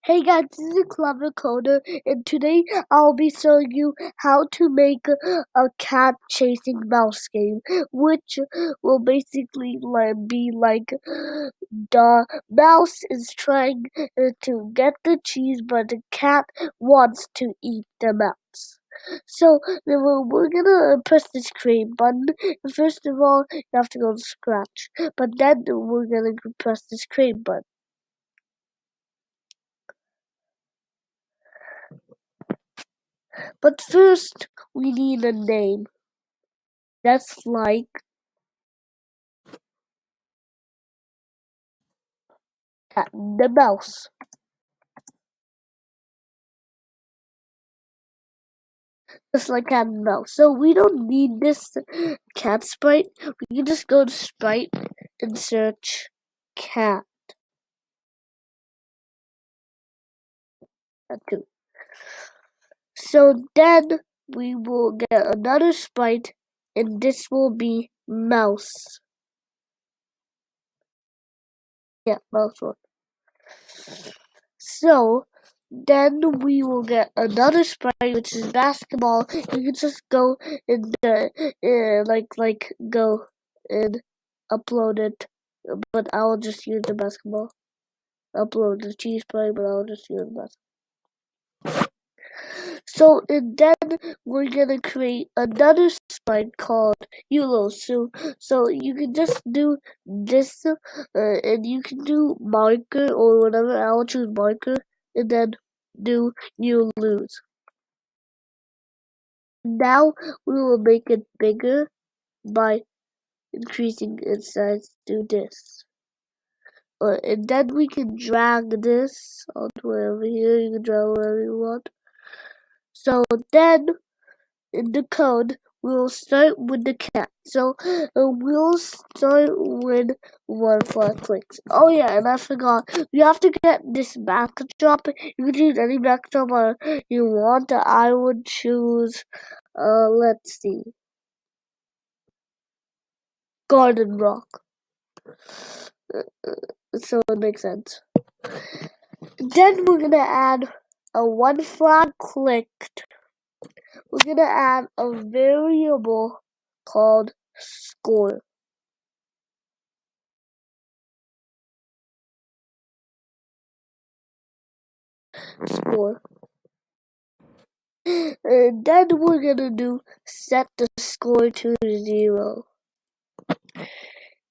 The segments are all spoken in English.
Hey guys, this is Clever Coder, and today I'll be showing you how to make a cat chasing mouse game, which will basically be like the mouse is trying to get the cheese, but the cat wants to eat the mouse. So then we're gonna press this create button. First of all, you have to go to Scratch, but then we're gonna press this create button. But first, we need a name that's like Cat and the Mouse. Just like Cat and Mouse. So we don't need this cat sprite. We can just go to sprite and search cat. Too. So then we will get another sprite, and this will be mouse. Yeah, mouse one. So then we will get another sprite, which is basketball. You can just go and go and upload it, but I'll just use the basketball. Upload the cheese sprite, but I'll just use the basketball. So and then we're gonna create another sprite called Yulo. So you can just do this, and you can do marker or whatever. I'll choose marker, and then do you lose. Now we will make it bigger by increasing its size to this. And then we can drag this onto wherever here. You can drag wherever you want. So then in the code, we'll start with the cat. So we'll start with 1 clicks. Oh yeah, and I forgot. You have to get this backdrop. You can choose any backdrop you want. I would choose, let's see, Garden Rock. So it makes sense. Then we're gonna add a 1 clicked. We're gonna add a variable called score. Score. And then we're gonna do set the score to 0.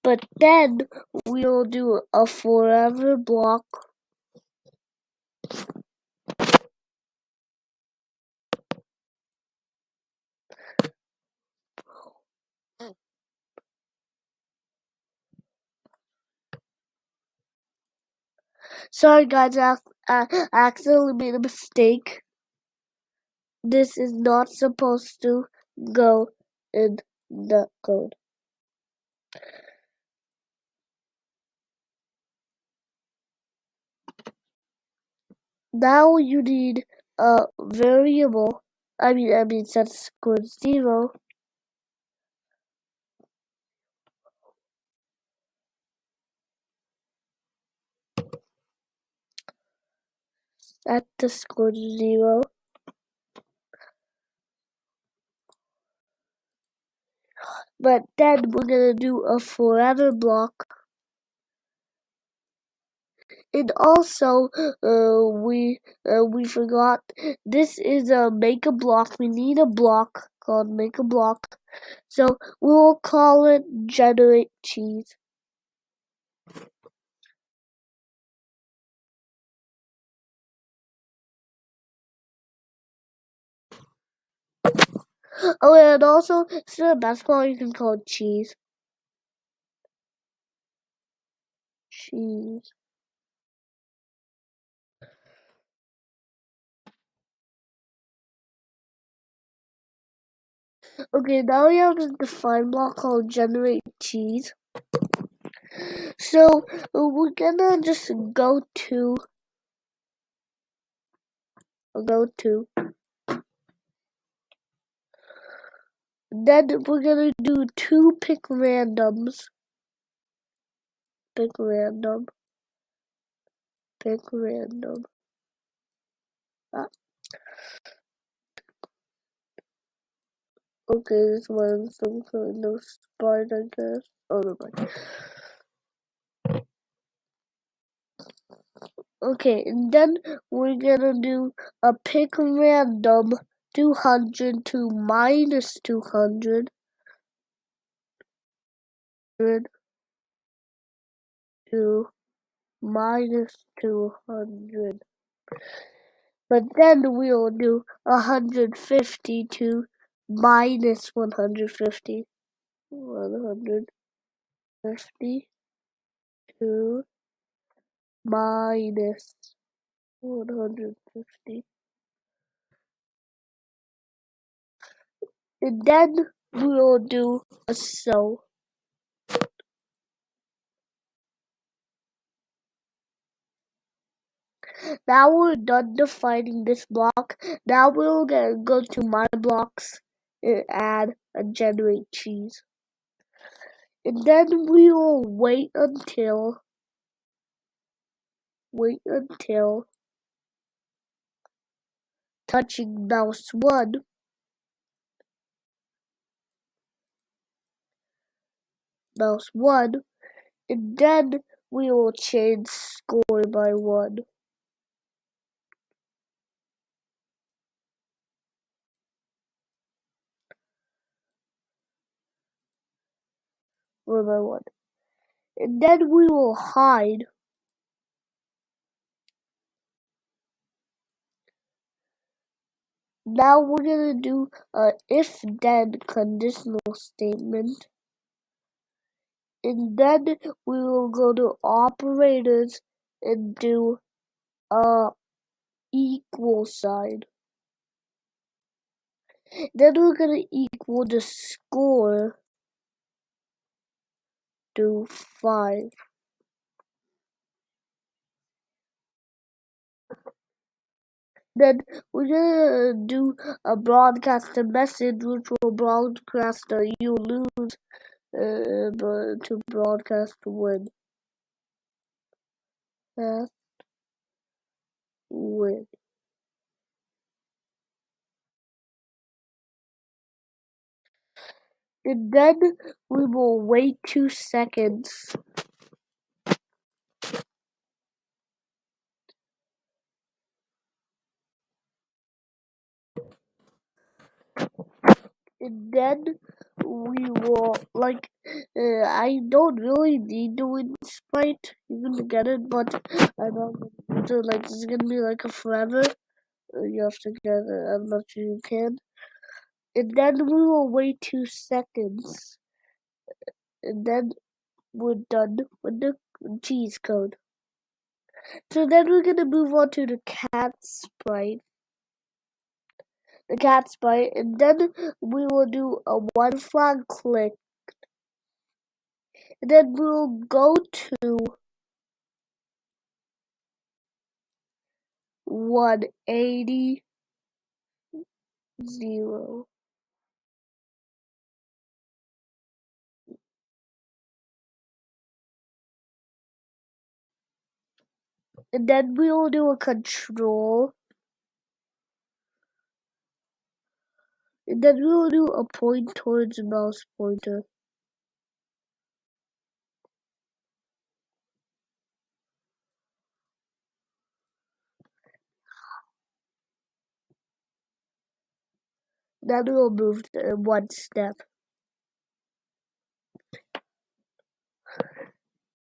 But then we'll do a forever block. Sorry guys, I accidentally made a mistake. This is not supposed to go in the code. Now you need a variable. I mean set score 0. Set the score to 0. But then we're gonna do a forever block. And also, we forgot. This is a make a block. We need a block called make a block. So we'll call it generate cheese. Oh, and also instead of basketball, you can call it cheese. Cheese. Okay, now we have a define block called generate cheese. So we're gonna just go to. Then we're gonna do 2 pick randoms. Pick random. Okay, this one's some kind of sprite, I guess. Oh, no, okay, and then we're gonna do a pick random 200 to minus 200 to minus 200. But then we'll do 150 to minus 150. 150 to minus 150. And then we'll do a so. Now we're done defining this block. Now we're gonna go to my blocks and add a generate cheese. And then we will wait until touching mouse 1. Mouse 1. And then we will change score by 1. 1 by 1. And then we will hide. Now we're gonna do a if-then conditional statement. And then we will go to operators and do a equal sign. Then we're gonna equal the score to 5. Then we're gonna do a broadcast a message which will broadcast a you lose to broadcast win. Win. And then we will wait 2 seconds. And then we will, I don't really need to win Sprite even to get it, but I'm not going to, it's gonna be like a forever. You have to get it, I'm not sure you can. And then we will wait 2 seconds. And then we're done with the cheese code. So then we're gonna move on to the cat sprite. And then we will do a 1 flag click. And then we'll go to 180 0. And then we will do a control. And then we will do a point towards the mouse pointer. Then we will move to 1 step.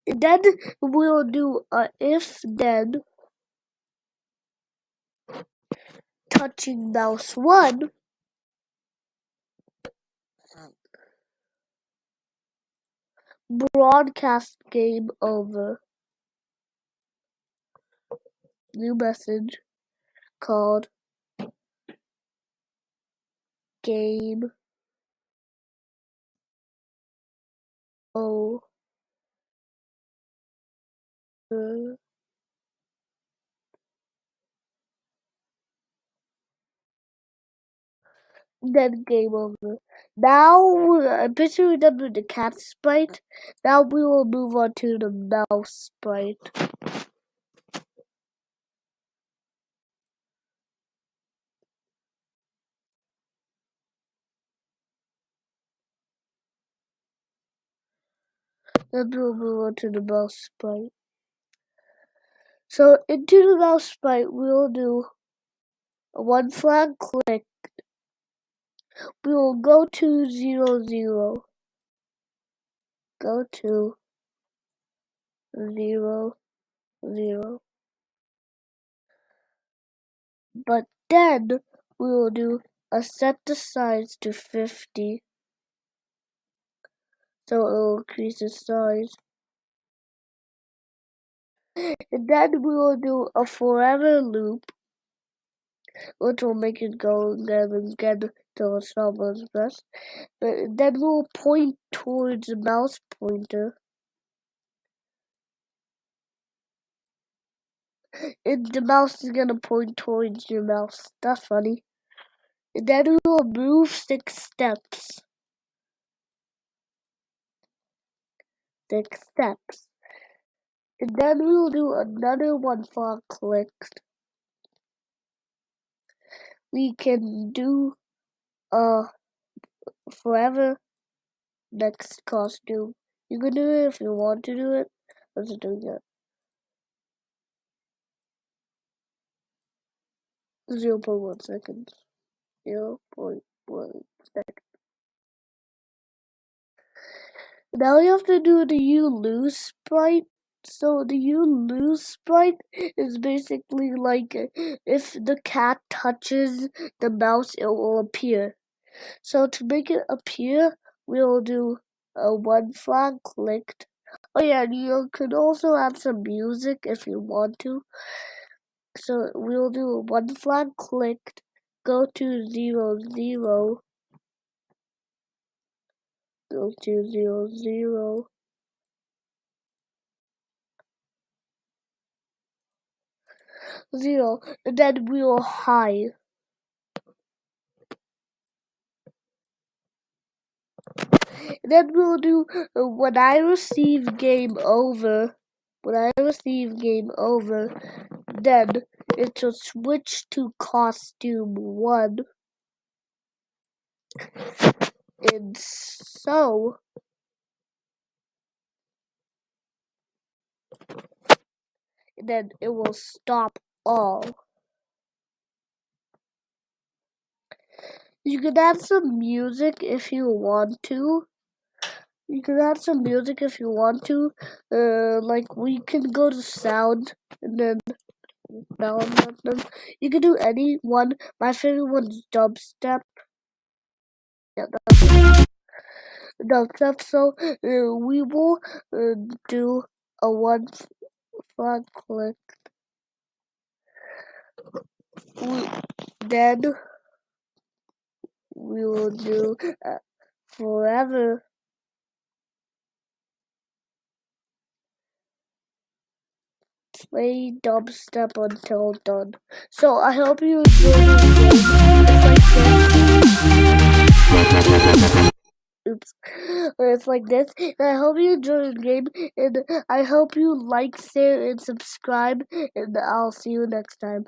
And then we will do a if then touching mouse 1. Broadcast game over. New message called game over. Then game over. Now, I'm pretty we're done with the cat sprite. Now we will move on to the mouse sprite. Then we'll move on to the mouse sprite. So into the mouse sprite, we'll do a one flag click. We will go to 0, 0. Go to 0, 0. But then we will do a set the size to 50. So it will increase the size. And then we will do a forever loop, which will make it go again and again till it's almost best. But then we'll point towards the mouse pointer. And the mouse is gonna point towards your mouse. That's funny. And then we will move 6 steps. 6 steps. And then we will do another one flag click. We can do forever next costume. You can do it if you want to do it. Let's do that. 0.1 seconds. 0.1 seconds. Now you have to do the you lose sprite. So the you lose sprite is basically like if the cat touches the mouse, it will appear. So to make it appear, we'll do a one flag clicked. Oh yeah, you can also add some music if you want to. So we'll do one flag clicked, go to 0, 0, go to 0, 0, 0, and then we'll hide. Then we'll do when I receive game over. When I receive game over, then it will switch to costume 1. And so then it will stop all. You can add some music if you want to. Like we can go to sound and then sound them. You can do any one. My favorite one's dubstep. Yeah, dubstep. So we will do a one flag click. Then we will do forever. Play dubstep until done. So I hope you enjoyed this game. It's like this. And I hope you enjoyed the game. And I hope you like, share, and subscribe. And I'll see you next time.